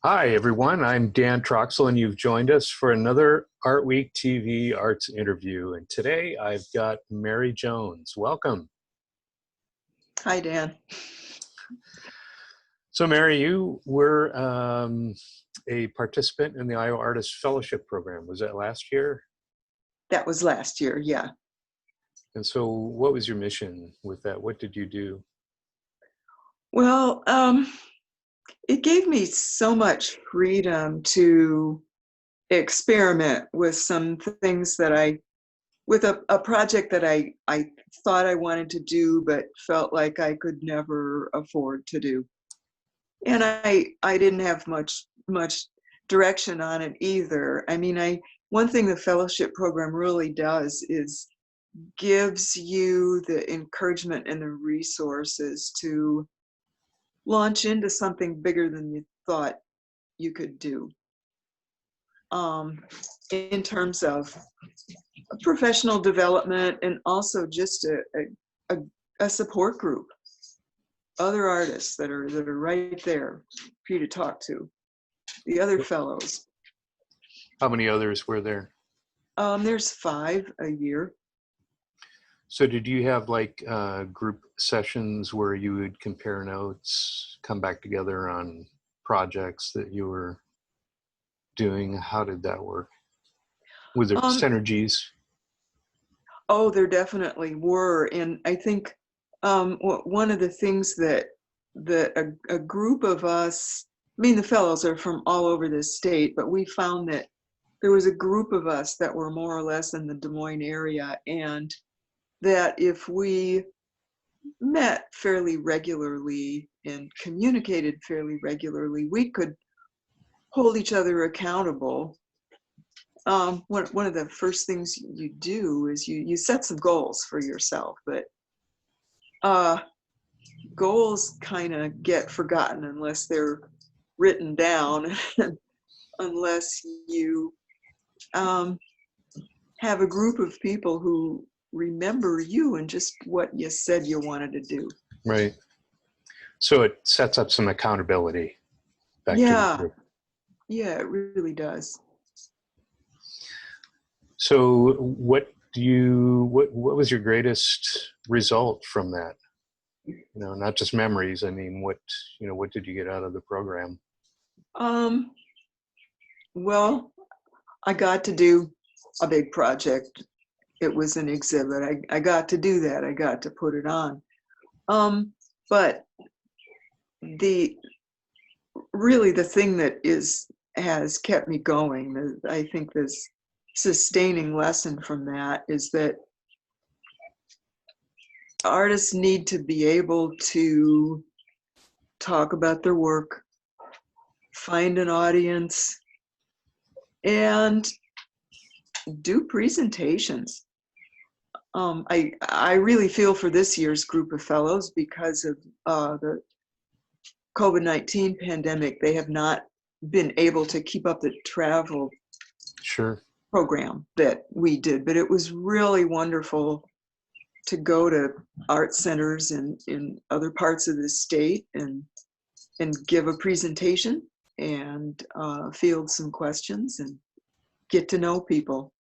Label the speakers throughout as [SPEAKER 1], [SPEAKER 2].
[SPEAKER 1] Hi, everyone. I'm Dan Troxell, and you've joined us for another ArtWeek TV Arts interview. And today I've got Mary Jones. Welcome.
[SPEAKER 2] Hi, Dan.
[SPEAKER 1] So, Mary, you were a participant in the Iowa Artist Fellowship Program. Was that last year?
[SPEAKER 2] That was last year, yeah.
[SPEAKER 1] And so what was your mission with that? What did you do?
[SPEAKER 2] Well, it gave me so much freedom to experiment with some things that with a project that I thought I wanted to do, but felt like I could never afford to do. And I didn't have much direction on it either. I mean, one thing the fellowship program really does is gives you the encouragement and the resources to launch into something bigger than you thought you could do. In terms of professional development and also just a support group, other artists that are right there for you to talk to, the other fellows.
[SPEAKER 1] How many others were there?
[SPEAKER 2] There's 5 a year.
[SPEAKER 1] So did you have like group sessions where you would compare notes, come back together on projects that you were doing? How did that work? Was there synergies?
[SPEAKER 2] Oh, there definitely were. And I think one of the things that a group of us, I mean, the fellows are from all over the state, but we found that there was a group of us that were more or less in the Des Moines area, and that if we met fairly regularly and communicated fairly regularly, we could hold each other accountable. One of the first things you do is you set some goals for yourself, but goals kind of get forgotten unless they're written down, unless you have a group of people who remember you and just what you said you wanted to do.
[SPEAKER 1] Right. So it sets up some accountability back to the group.
[SPEAKER 2] Yeah, it really does.
[SPEAKER 1] So what was your greatest result from that? You know, not just memories. I mean, what did you get out of the program?
[SPEAKER 2] Well, I got to do a big project. It was an exhibit. I got to do that. I got to put it on. But the thing that has kept me going, I think this sustaining lesson from that is that artists need to be able to talk about their work, find an audience, and do presentations. I really feel for this year's group of fellows because of the COVID-19 pandemic. They have not been able to keep up the travel program that we did, but it was really wonderful to go to art centers in other parts of the state and give a presentation and field some questions and get to know people.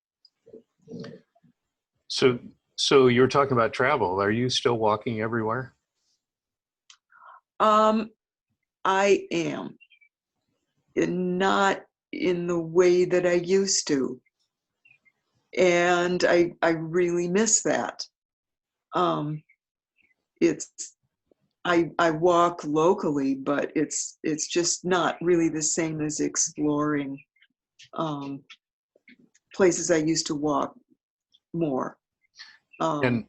[SPEAKER 1] So you're talking about travel. Are you still walking everywhere?
[SPEAKER 2] I am. Not in the way that I used to. And I really miss that. I walk locally, but it's just not really the same as exploring places I used to walk more.
[SPEAKER 1] And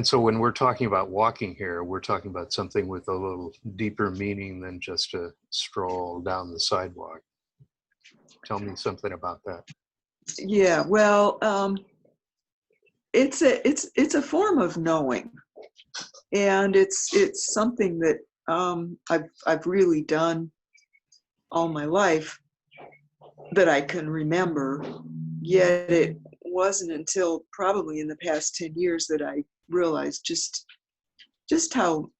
[SPEAKER 1] so when we're talking about walking here, we're talking about something with a little deeper meaning than just a stroll down the sidewalk. Tell me something about that.
[SPEAKER 2] Yeah, well, it's a form of knowing, and it's something that I've really done all my life that I can remember. Yet it wasn't until probably in the past 10 years that I realized just how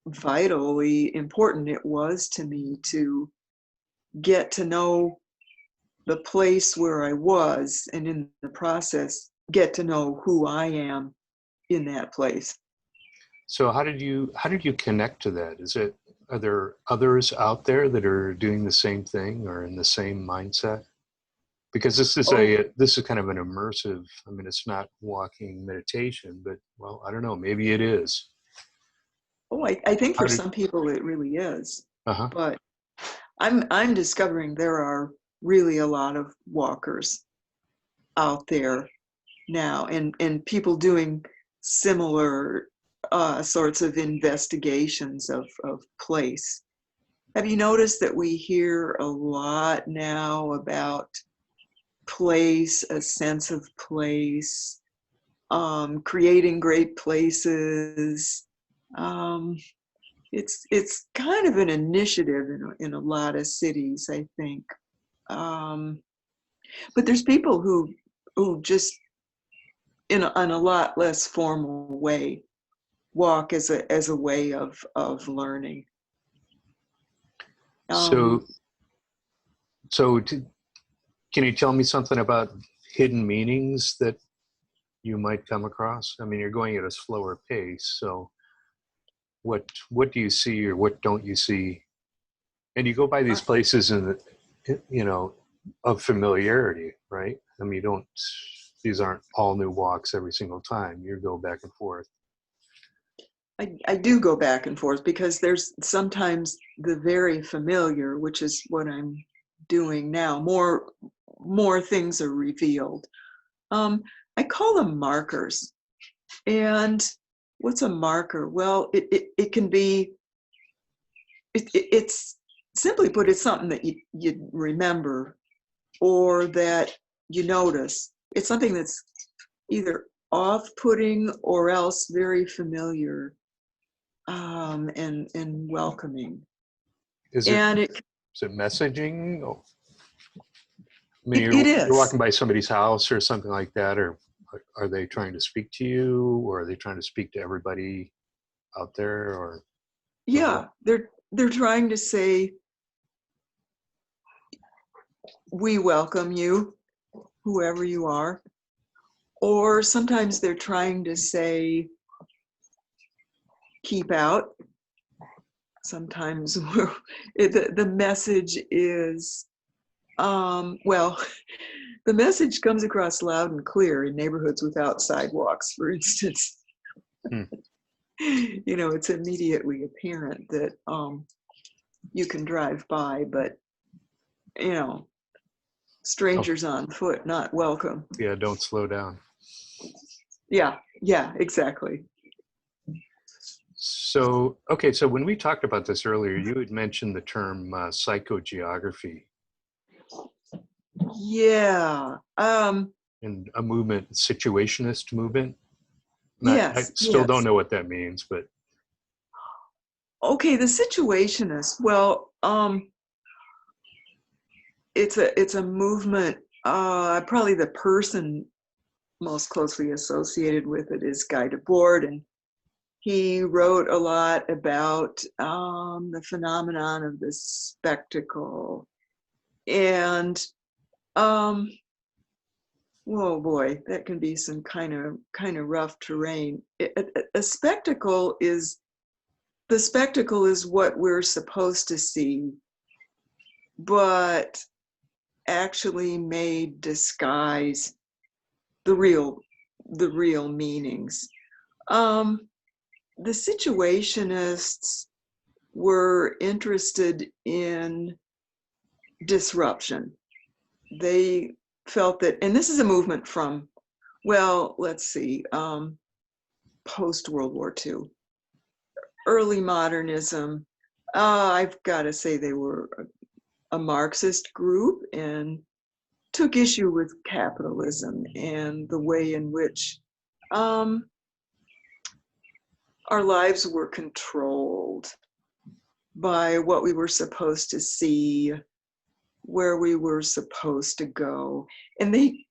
[SPEAKER 2] vitally important it was to me to get to know the place where I was, and in the process, get to know who I am in that place.
[SPEAKER 1] So how did you connect to that? Are there others out there that are doing the same thing or in the same mindset? Because this is kind of an immersive, I mean, it's not walking meditation, but well, I don't know, maybe it is.
[SPEAKER 2] Oh, I think
[SPEAKER 1] How
[SPEAKER 2] for
[SPEAKER 1] did,
[SPEAKER 2] some people it really is,
[SPEAKER 1] uh-huh.
[SPEAKER 2] but I'm discovering there are really a lot of walkers out there now, and people doing similar sorts of investigations of place. Have you noticed that we hear a lot now about place, a sense of place, creating great places? It's kind of an initiative in a lot of cities, I think. But there's people who just in a lot less formal way walk as a way of learning.
[SPEAKER 1] So can you tell me something about hidden meanings that you might come across? I mean, you're going at a slower pace, so what do you see or what don't you see? And you go by these places in of familiarity, right? I mean, these aren't all new walks every single time. You go back and forth.
[SPEAKER 2] I do go back and forth because there's sometimes the very familiar, which is what I'm doing now. More things are revealed. I call them markers. And what's a marker? Well, it can be, it's simply put, it's something that you remember or that you notice. It's something that's either off-putting or else very familiar, and welcoming.
[SPEAKER 1] Is it messaging? Oh, I mean,
[SPEAKER 2] It
[SPEAKER 1] you're
[SPEAKER 2] is.
[SPEAKER 1] walking by somebody's house or something like that, or are they trying to speak to you, or are they trying to speak to everybody out there, or?
[SPEAKER 2] Yeah, they're trying to say, we welcome you, whoever you are. Or sometimes they're trying to say, keep out. Sometimes the message is, well, the message comes across loud and clear in neighborhoods without sidewalks, for instance. It's immediately apparent that you can drive by, but strangers on foot not welcome.
[SPEAKER 1] Yeah, don't slow down.
[SPEAKER 2] Yeah, exactly.
[SPEAKER 1] So, okay, so when we talked about this earlier, you had mentioned the term psychogeography.
[SPEAKER 2] Yeah.
[SPEAKER 1] And a movement, situationist movement. I
[SPEAKER 2] Yes.
[SPEAKER 1] still don't know what that means, but.
[SPEAKER 2] Okay, the situationist. Well, it's a movement. Probably the person most closely associated with it is Guy Debord, and he wrote a lot about the phenomenon of the spectacle. And whoa boy, that can be some kind of rough terrain. A spectacle is, the spectacle is what we're supposed to see, but actually may disguise the real meanings. The situationists were interested in disruption. They felt that, and this is a movement from, well, let's see, post-World War II, early modernism. I've got to say they were a Marxist group and took issue with capitalism and the way in which our lives were controlled by what we were supposed to see, where we were supposed to go. And they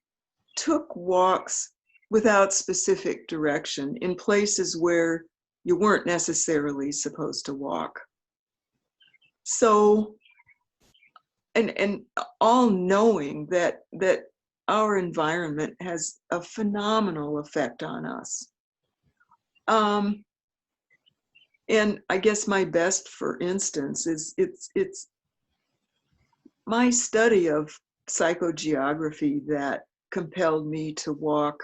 [SPEAKER 2] took walks without specific direction in places where you weren't necessarily supposed to walk. So and all knowing that our environment has a phenomenal effect on us. And I guess my best, for instance, is it's my study of psychogeography that compelled me to walk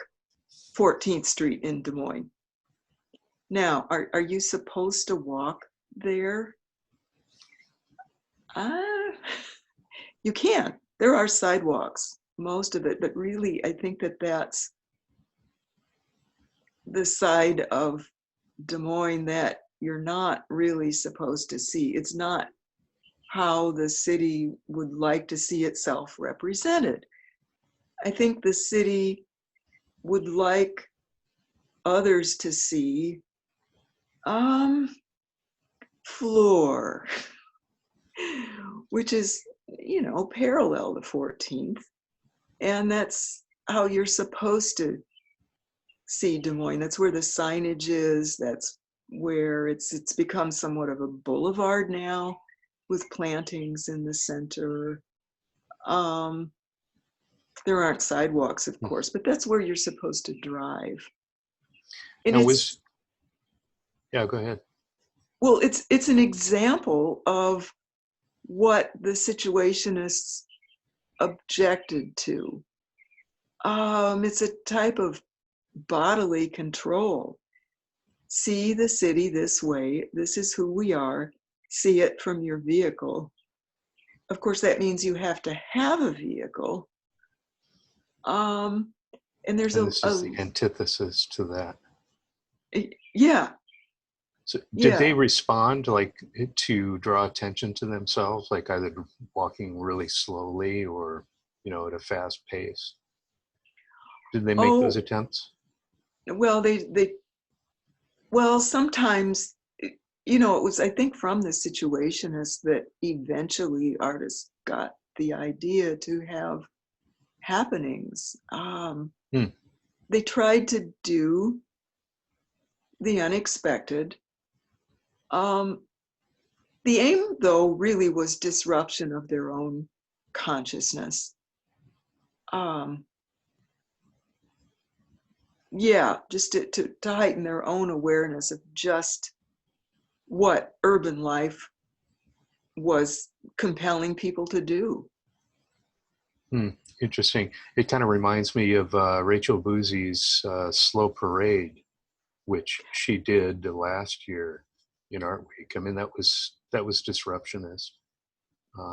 [SPEAKER 2] 14th Street in Des Moines. Now, are you supposed to walk there? You can. There are sidewalks, most of it, but really, I think that that's the side of Des Moines that you're not really supposed to see. It's not how the city would like to see itself represented. I think the city would like others to see floor, which is, you know, parallel to 14th. And that's how you're supposed to see Des Moines. That's where the signage is. That's where it's become somewhat of a boulevard now with plantings in the center. There aren't sidewalks, of course, but that's where you're supposed to drive. And
[SPEAKER 1] yeah, go ahead.
[SPEAKER 2] Well, it's an example of what the Situationists objected to. It's a type of bodily control. See the city this way. This is who we are. See it from your vehicle. Of course, that means you have to have a vehicle. And there's
[SPEAKER 1] this is the antithesis to that.
[SPEAKER 2] Yeah.
[SPEAKER 1] So did they respond like to draw attention to themselves, like either walking really slowly or, you know, at a fast pace? Did they make those attempts?
[SPEAKER 2] Well, well, sometimes, you know, it was, I think, from the Situationists that eventually artists got the idea to have happenings. They tried to do the unexpected. The aim, though, really was disruption of their own consciousness. Yeah, just to heighten their own awareness of just what urban life was compelling people to do.
[SPEAKER 1] Interesting. It kind of reminds me of Rachel Boosie's Slow Parade, which she did last year in ArtWeek. I mean, that was disruptionist.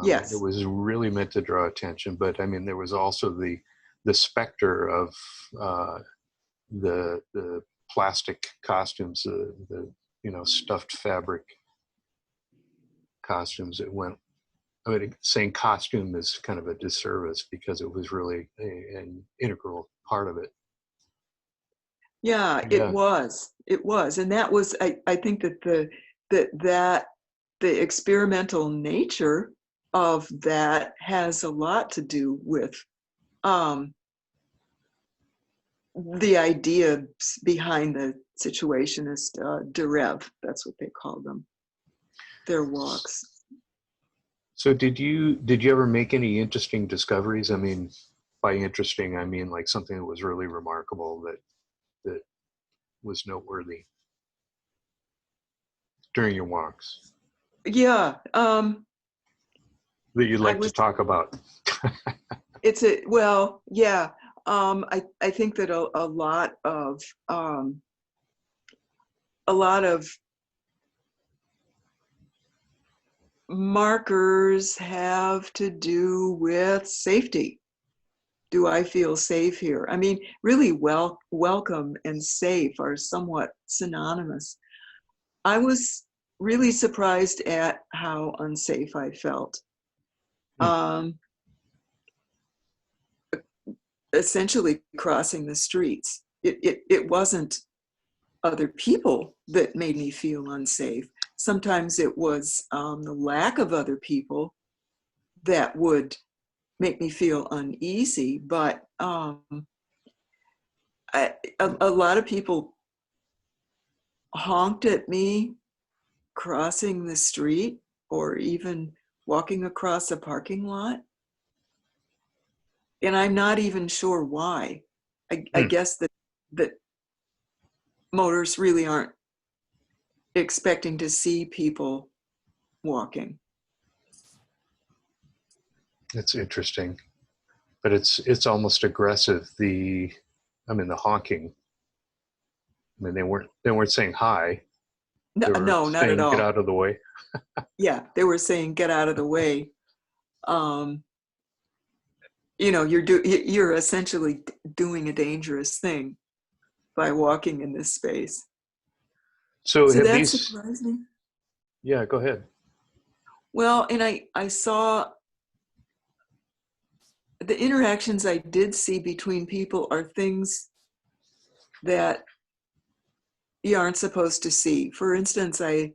[SPEAKER 2] Yes.
[SPEAKER 1] It was really meant to draw attention, but I mean, there was also the specter of the plastic costumes, the you know, stuffed fabric costumes that went. I mean, saying costume is kind of a disservice because it was really an integral part of it.
[SPEAKER 2] Yeah, it was, and that was, I think that the experimental nature of that has a lot to do with the idea behind the Situationist derev. That's what they call them, their walks.
[SPEAKER 1] So did you ever make any interesting discoveries? I mean, by interesting, I mean like something that was really remarkable that was noteworthy during your walks?
[SPEAKER 2] Yeah.
[SPEAKER 1] That you'd like to talk about.
[SPEAKER 2] Yeah. I think that a lot of markers have to do with safety. Do I feel safe here? I mean, really, welcome and safe are somewhat synonymous. I was really surprised at how unsafe I felt. Essentially crossing the streets. It wasn't other people that made me feel unsafe. Sometimes it was the lack of other people that would make me feel uneasy, but a lot of people honked at me crossing the street, or even walking across a parking lot. And I'm not even sure why. I guess that motors really aren't expecting to see people walking.
[SPEAKER 1] It's interesting, but it's almost aggressive. The honking. I mean, they weren't saying hi.
[SPEAKER 2] No,
[SPEAKER 1] They were
[SPEAKER 2] no, not at
[SPEAKER 1] saying, get
[SPEAKER 2] all.
[SPEAKER 1] out of the way.
[SPEAKER 2] Yeah, they were saying, get out of the way. You know, you're essentially doing a dangerous thing by walking in this space.
[SPEAKER 1] So
[SPEAKER 2] So
[SPEAKER 1] have
[SPEAKER 2] that
[SPEAKER 1] these,
[SPEAKER 2] surprised me.
[SPEAKER 1] yeah, go ahead.
[SPEAKER 2] Well, and I saw the interactions I did see between people are things that you aren't supposed to see. For instance, a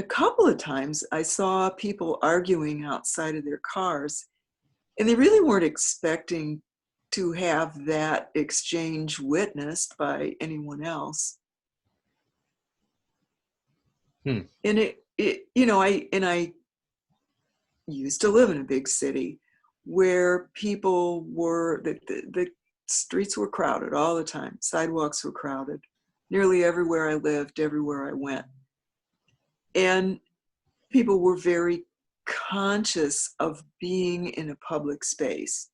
[SPEAKER 2] couple of times I saw people arguing outside of their cars, and they really weren't expecting to have that exchange witnessed by anyone else.
[SPEAKER 1] Hmm.
[SPEAKER 2] And I used to live in a big city where people were, the streets were crowded all the time. Sidewalks were crowded. Nearly everywhere I lived, everywhere I went. And people were very conscious of being in a public space.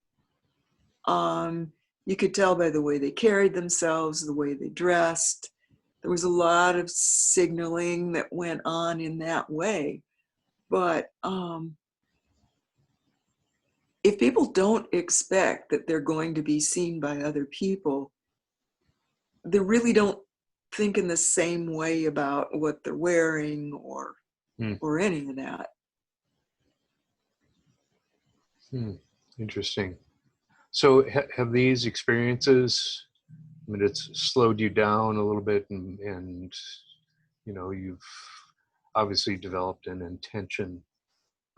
[SPEAKER 2] You could tell by the way they carried themselves, the way they dressed. There was a lot of signaling that went on in that way. But if people don't expect that they're going to be seen by other people, they really don't think in the same way about what they're wearing or any of that.
[SPEAKER 1] Interesting. So have these experiences, I mean, it's slowed you down a little bit, and you know, you've obviously developed an intention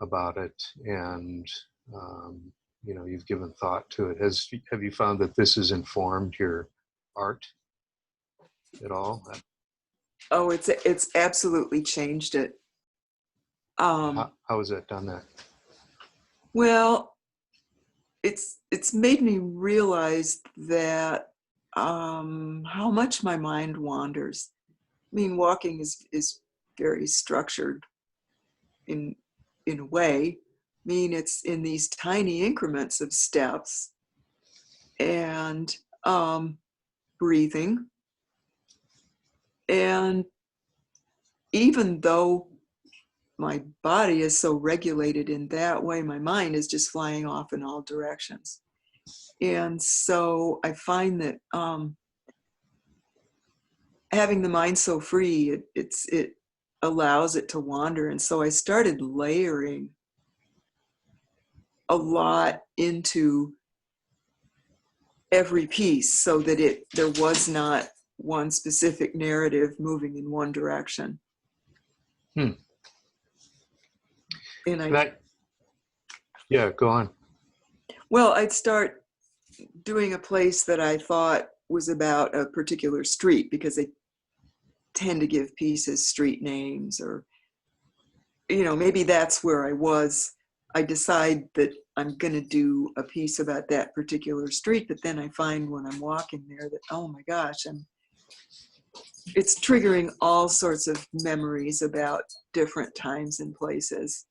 [SPEAKER 1] about it, and you know, you've given thought to it. Have you found that this has informed your art at all?
[SPEAKER 2] Oh, it's absolutely changed it.
[SPEAKER 1] How has that done that?
[SPEAKER 2] Well, it's made me realize that how much my mind wanders. I mean, walking is very structured in a way. I mean, it's in these tiny increments of steps and breathing. And even though my body is so regulated in that way, my mind is just flying off in all directions. And so I find that having the mind so free, it allows it to wander. And so I started layering a lot into every piece so that there was not one specific narrative moving in one direction. And
[SPEAKER 1] yeah, go on.
[SPEAKER 2] Well, I'd start doing a place that I thought was about a particular street, because they tend to give pieces street names, or, you know, maybe that's where I was. I decide that I'm going to do a piece about that particular street, but then I find when I'm walking there that, oh my gosh, it's triggering all sorts of memories about different times and places.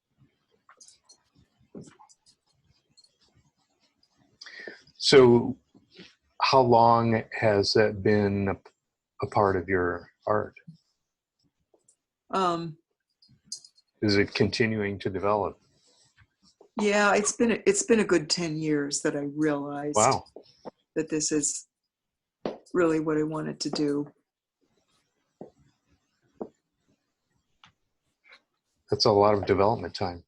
[SPEAKER 1] So how long has that been a part of your art? Is it continuing to develop?
[SPEAKER 2] Yeah, it's been a good 10 years that I realized
[SPEAKER 1] Wow.
[SPEAKER 2] that this is really what I wanted to do.
[SPEAKER 1] That's a lot of development time.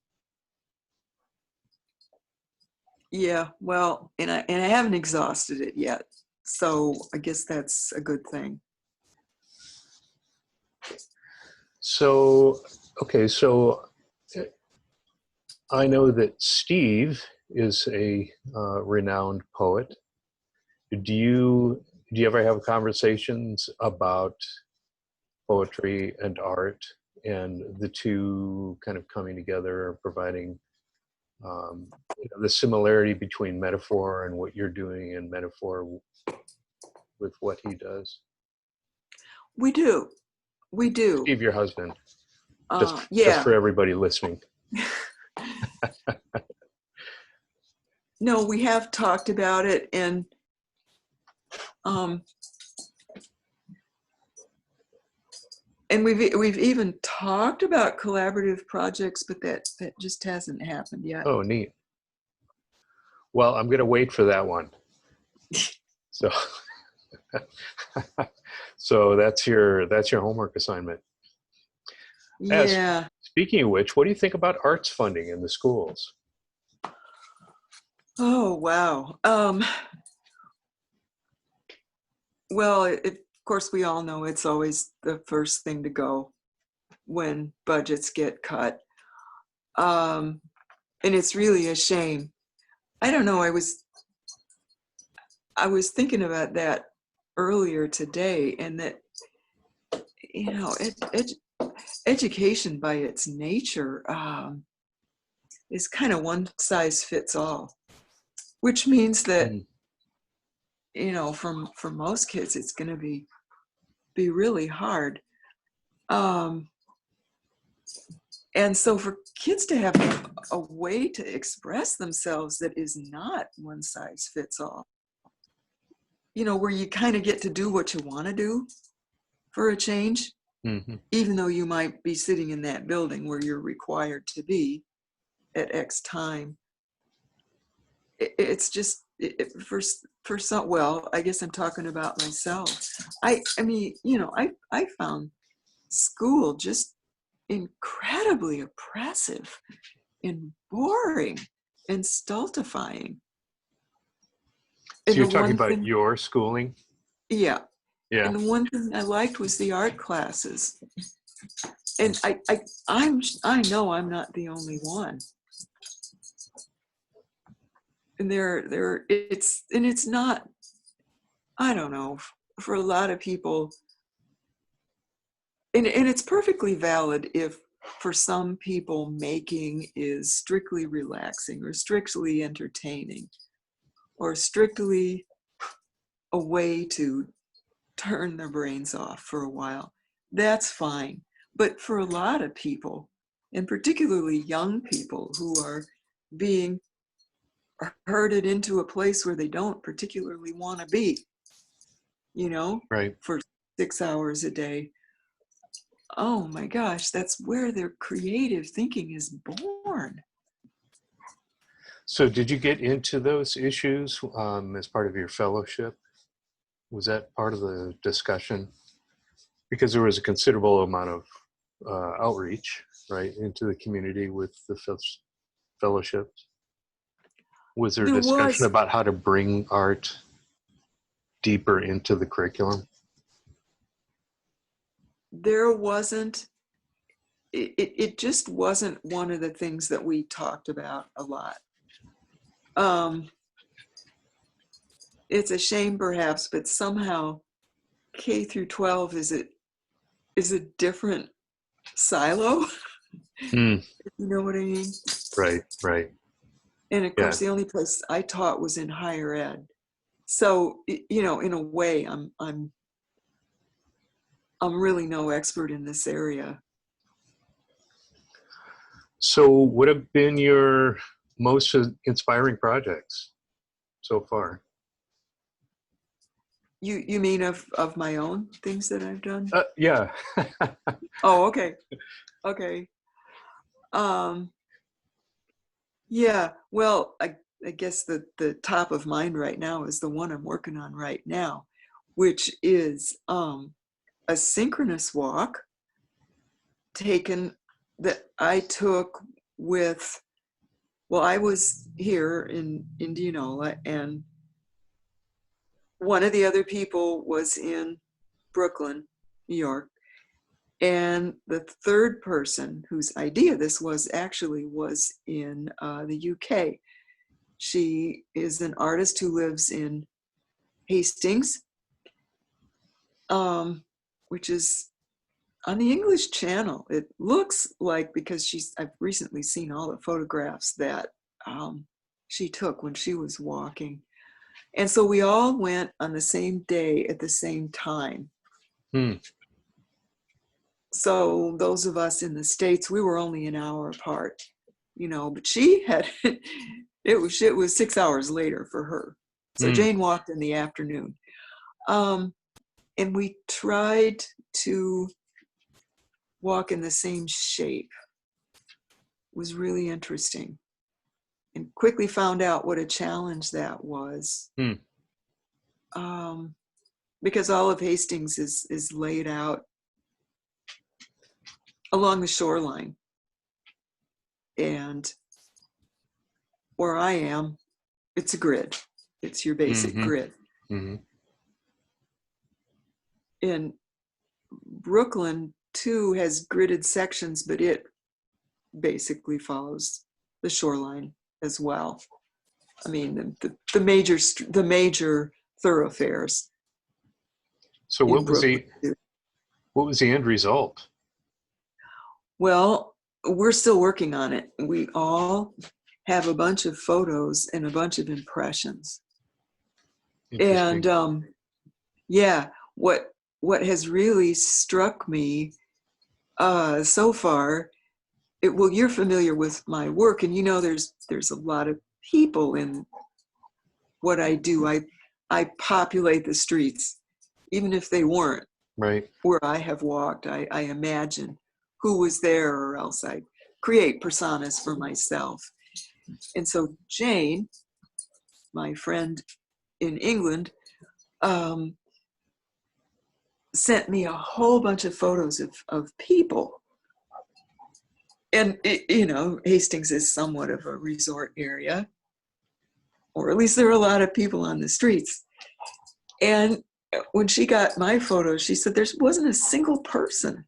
[SPEAKER 2] Yeah, well, and I haven't exhausted it yet, so I guess that's a good thing.
[SPEAKER 1] So, okay, so I know that Steve is a renowned poet. Do you ever have conversations about poetry and art and the two kind of coming together and providing the similarity between metaphor and what you're doing and metaphor with what he does?
[SPEAKER 2] We do. We do.
[SPEAKER 1] Steve, your husband, just
[SPEAKER 2] Yeah.
[SPEAKER 1] for everybody listening.
[SPEAKER 2] No, we have talked about it, and we've even talked about collaborative projects, but that just hasn't happened yet.
[SPEAKER 1] Oh, neat. Well, I'm going to wait for that one. So, so that's your homework assignment.
[SPEAKER 2] Yeah.
[SPEAKER 1] Speaking of which, what do you think about arts funding in the schools?
[SPEAKER 2] Oh, wow. Well, of course, we all know it's always the first thing to go when budgets get cut. And it's really a shame. I don't know, I was thinking about that earlier today, and that, you know, education by its nature is kind of one size fits all, which means that, you know, for most kids, it's going to be really hard. And so for kids to have a way to express themselves that is not one size fits all, you know, where you kind of get to do what you want to do for a change, even though you might be sitting in that building where you're required to be at X time. It's just, for some, well, I guess I'm talking about myself. I mean, you know, I found school just incredibly oppressive and boring and stultifying.
[SPEAKER 1] So you're talking about your schooling?
[SPEAKER 2] Yeah.
[SPEAKER 1] Yeah.
[SPEAKER 2] And the one thing I liked was the art classes. And I know I'm not the only one. And it's not, I don't know, for a lot of people, and it's perfectly valid if for some people making is strictly relaxing or strictly entertaining or strictly a way to turn their brains off for a while. That's fine. But for a lot of people, and particularly young people who are being herded into a place where they don't particularly want to be, you know,
[SPEAKER 1] right,
[SPEAKER 2] for 6 hours a day. Oh my gosh, that's where their creative thinking is born.
[SPEAKER 1] So did you get into those issues as part of your fellowship? Was that part of the discussion? Because there was a considerable amount of outreach, right, into the community with the fellowships. Was there discussion about how to bring art deeper into the curriculum?
[SPEAKER 2] There wasn't. It just wasn't one of the things that we talked about a lot. It's a shame perhaps, but somehow K through 12 is a different silo. You know what I mean?
[SPEAKER 1] Right, right.
[SPEAKER 2] And of course, the only place I taught was in higher ed. So, you know, in a way, I'm really no expert in this area.
[SPEAKER 1] So what have been your most inspiring projects so far?
[SPEAKER 2] You mean of my own things that I've done?
[SPEAKER 1] Yeah.
[SPEAKER 2] Oh, okay. Okay. Yeah, well, I guess the top of mind right now is the one I'm working on right now, which is a synchronous walk that I took with, well, I was here in Indianola, and one of the other people was in Brooklyn, New York. And the third person whose idea this was actually was in the UK. She is an artist who lives in Hastings, which is on the English Channel. It looks like, because I've recently seen all the photographs that she took when she was walking. And so we all went on the same day at the same time.
[SPEAKER 1] Hmm.
[SPEAKER 2] So those of us in the States, we were only an hour apart, you know, but she had, it was 6 hours later for her. So Jane walked in the afternoon. And we tried to walk in the same shape. It was really interesting. And quickly found out what a challenge that was. Because all of Hastings is laid out along the shoreline. And where I am, it's a grid. It's your basic grid. And Brooklyn too has gridded sections, but it basically follows the shoreline as well. I mean, the major thoroughfares.
[SPEAKER 1] So what was the end result?
[SPEAKER 2] Well, we're still working on it. We all have a bunch of photos and a bunch of impressions. And yeah, what has really struck me so far, well, you're familiar with my work, and you know there's a lot of people in what I do. I populate the streets, even if they weren't
[SPEAKER 1] right
[SPEAKER 2] where I have walked. I imagine who was there, or else I create personas for myself. And so Jane, my friend in England, sent me a whole bunch of photos of people. And, you know, Hastings is somewhat of a resort area, or at least there are a lot of people on the streets. And when she got my photos, she said there wasn't a single person.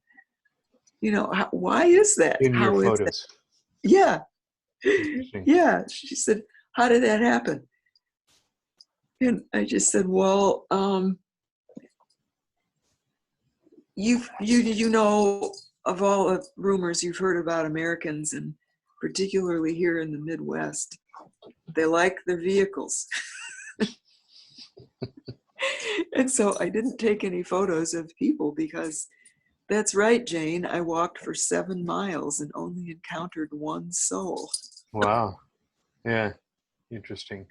[SPEAKER 2] You know, why is that?
[SPEAKER 1] in your
[SPEAKER 2] How is
[SPEAKER 1] photos?
[SPEAKER 2] that? Yeah. Yeah. She said, how did that happen? And I just said, well, you know, of all the rumors you've heard about Americans, and particularly here in the Midwest, they like their vehicles. And so I didn't take any photos of people, because that's right, Jane, I walked for 7 miles and only encountered one soul.
[SPEAKER 1] Wow. Yeah. Interesting.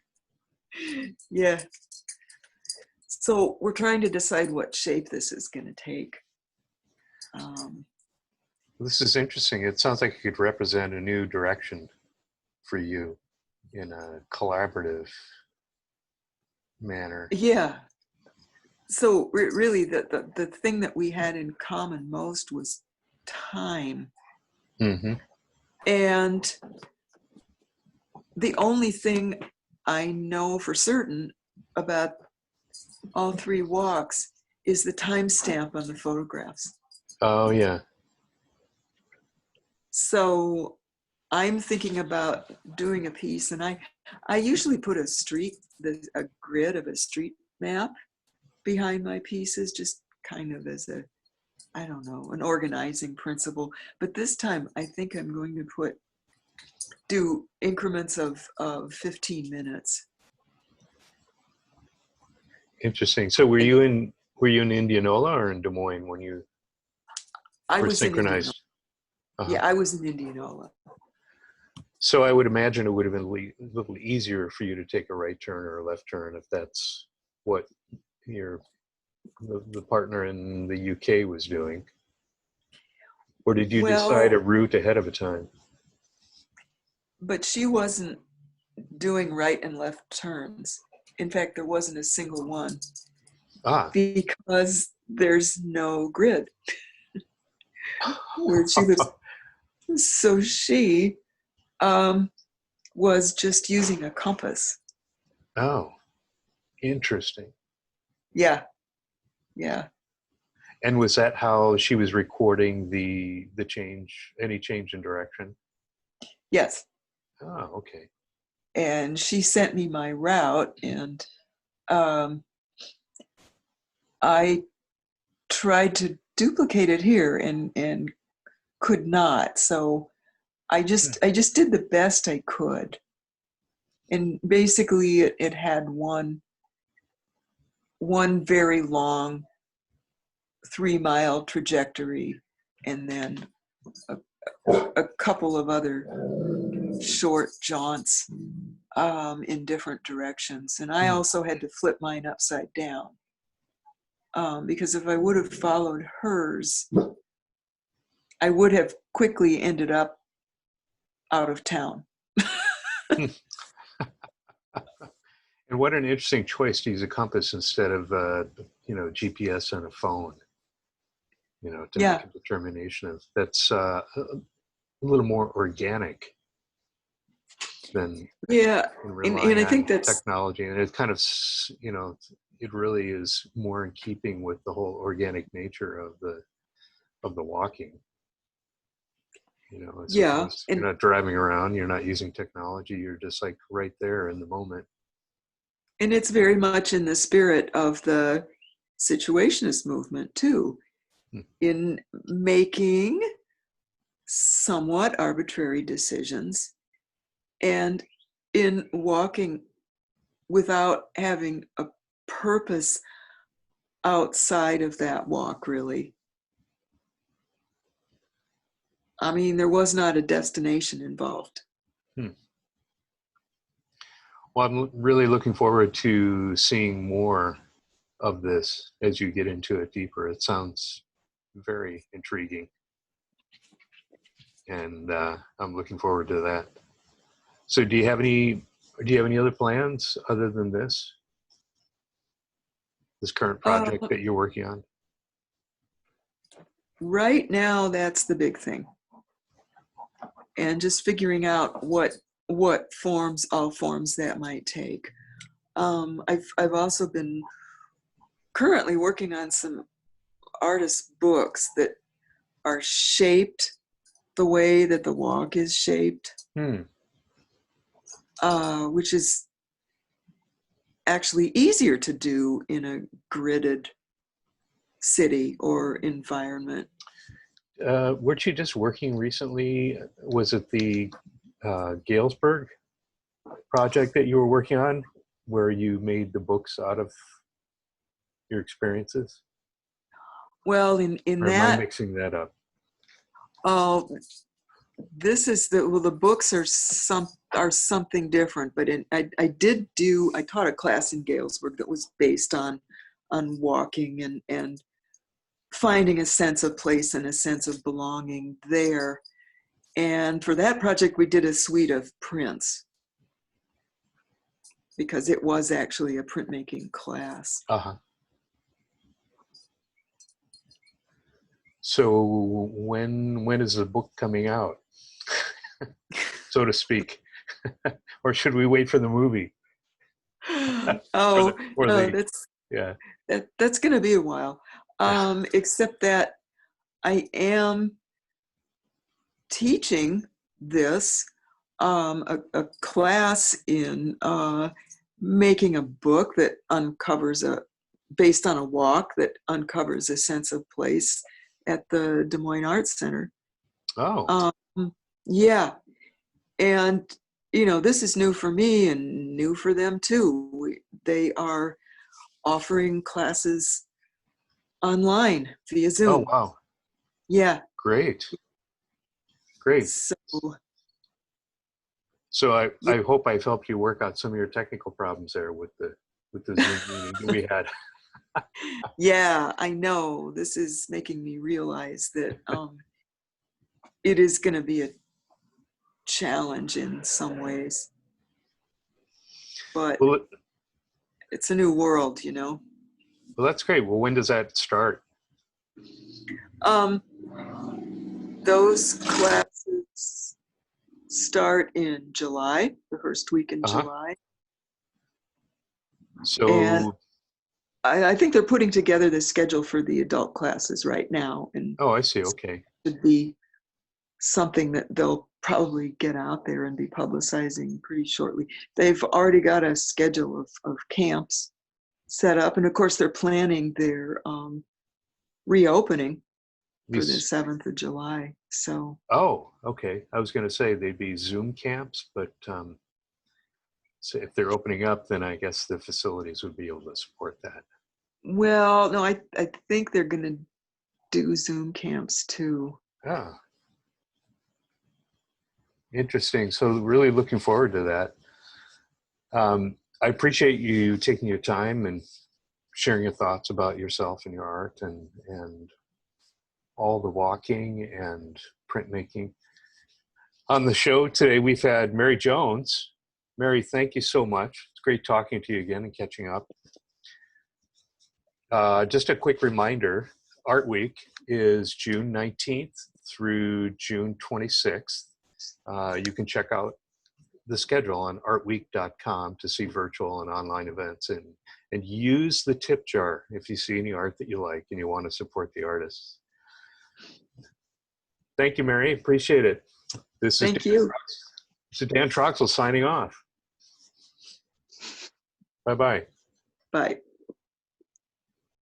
[SPEAKER 2] Yeah. So we're trying to decide what shape this is going to take.
[SPEAKER 1] This is interesting. It sounds like it could represent a new direction for you in a collaborative manner.
[SPEAKER 2] Yeah. So really the thing that we had in common most was time. And the only thing I know for certain about all 3 walks is the timestamp on the photographs.
[SPEAKER 1] Oh, yeah.
[SPEAKER 2] So I'm thinking about doing a piece, and I usually put a grid of a street map behind my pieces, just kind of as I don't know, an organizing principle. But this time I think I'm going to do increments of 15 minutes.
[SPEAKER 1] Interesting. So were you in Indianola or in Des Moines when you were synchronized?
[SPEAKER 2] Yeah, I was in Indianola.
[SPEAKER 1] So I would imagine it would have been a little easier for you to take a right turn or a left turn if that's what the partner in the UK was doing. Or did you decide a route ahead of a time?
[SPEAKER 2] But she wasn't doing right and left turns. In fact, there wasn't a single one. Because there's no grid where she lives. So she was just using a compass.
[SPEAKER 1] Oh, interesting.
[SPEAKER 2] Yeah. Yeah.
[SPEAKER 1] And was that how she was recording the change, any change in direction?
[SPEAKER 2] Yes.
[SPEAKER 1] Oh, okay.
[SPEAKER 2] And she sent me my route, and I tried to duplicate it here and could not. So I just did the best I could. And basically it had one very long 3-mile trajectory, and then a couple of other short jaunts in different directions. And I also had to flip mine upside down because if I would have followed hers, I would have quickly ended up out of town.
[SPEAKER 1] And what an interesting choice to use a compass instead of, GPS on a phone, to make a determination of that's a little more organic than
[SPEAKER 2] and I think that's
[SPEAKER 1] technology. And it kind of, it really is more in keeping with the whole organic nature of the walking. As opposed to, you're not driving around, you're not using technology, you're just like right there in the moment.
[SPEAKER 2] And it's very much in the spirit of the Situationist movement too, in making somewhat arbitrary decisions and in walking without having a purpose outside of that walk, really. I mean, there was not a destination involved.
[SPEAKER 1] Well, I'm really looking forward to seeing more of this as you get into it deeper. It sounds very intriguing, and I'm looking forward to that. So, do you have any other plans other than this current project that you're working on?
[SPEAKER 2] Right now, that's the big thing, and just figuring out what all forms that might take. I've also been currently working on some artist books that are shaped the way that the walk is shaped, which is actually easier to do in a gridded city or environment.
[SPEAKER 1] Weren't you just working recently? Was it the Galesburg project that you were working on, where you made the books out of your experiences?
[SPEAKER 2] Well, in
[SPEAKER 1] or
[SPEAKER 2] that,
[SPEAKER 1] am I mixing that up?
[SPEAKER 2] Oh, this is the books are something different. But I taught a class in Galesburg that was based on walking and finding a sense of place and a sense of belonging there. And for that project, we did a suite of prints because it was actually a printmaking class.
[SPEAKER 1] So when is the book coming out, so to speak? Or should we wait for the movie?
[SPEAKER 2] That's going to be a while. Except that I am teaching this a class in making a book that uncovers based on a walk that uncovers a sense of place at the Des Moines Arts Center. Yeah. And, this is new for me and new for them too. They are offering classes online via Zoom.
[SPEAKER 1] Oh, wow.
[SPEAKER 2] Yeah.
[SPEAKER 1] Great. So I hope I've helped you work out some of your technical problems there with the Zoom meeting that we had.
[SPEAKER 2] Yeah, I know. This is making me realize that it is going to be a challenge in some ways. But it's a new world, Well,
[SPEAKER 1] that's great. Well, when does that start?
[SPEAKER 2] Those classes start in July, the first week in July.
[SPEAKER 1] So,
[SPEAKER 2] and I think they're putting together the schedule for the adult classes right now. And
[SPEAKER 1] I see. Okay.
[SPEAKER 2] It should be something that they'll probably get out there and be publicizing pretty shortly. They've already got a schedule of camps set up. And of course, they're planning their reopening for the
[SPEAKER 1] These,
[SPEAKER 2] 7th of July. So,
[SPEAKER 1] oh, okay. I was going to say they'd be Zoom camps, but so if they're opening up, then I guess the facilities would be able to support that.
[SPEAKER 2] well, no, I think they're going to do Zoom camps too.
[SPEAKER 1] Ah, interesting. So really looking forward to that. I appreciate you taking your time and sharing your thoughts about yourself and your art and all the walking and printmaking. On the show today, we've had Mary Jones. Mary, thank you so much. It's great talking to you again and catching up. Just a quick reminder, Art Week is June 19th through June 26th. You can check out the schedule on artweek.com to see virtual and online events, and use the tip jar if you see any art that you like and you want to support the artists. Thank you, Mary. Appreciate it.
[SPEAKER 2] Thank you.
[SPEAKER 1] This is Dan Troxell signing off. Bye-bye.
[SPEAKER 2] Bye.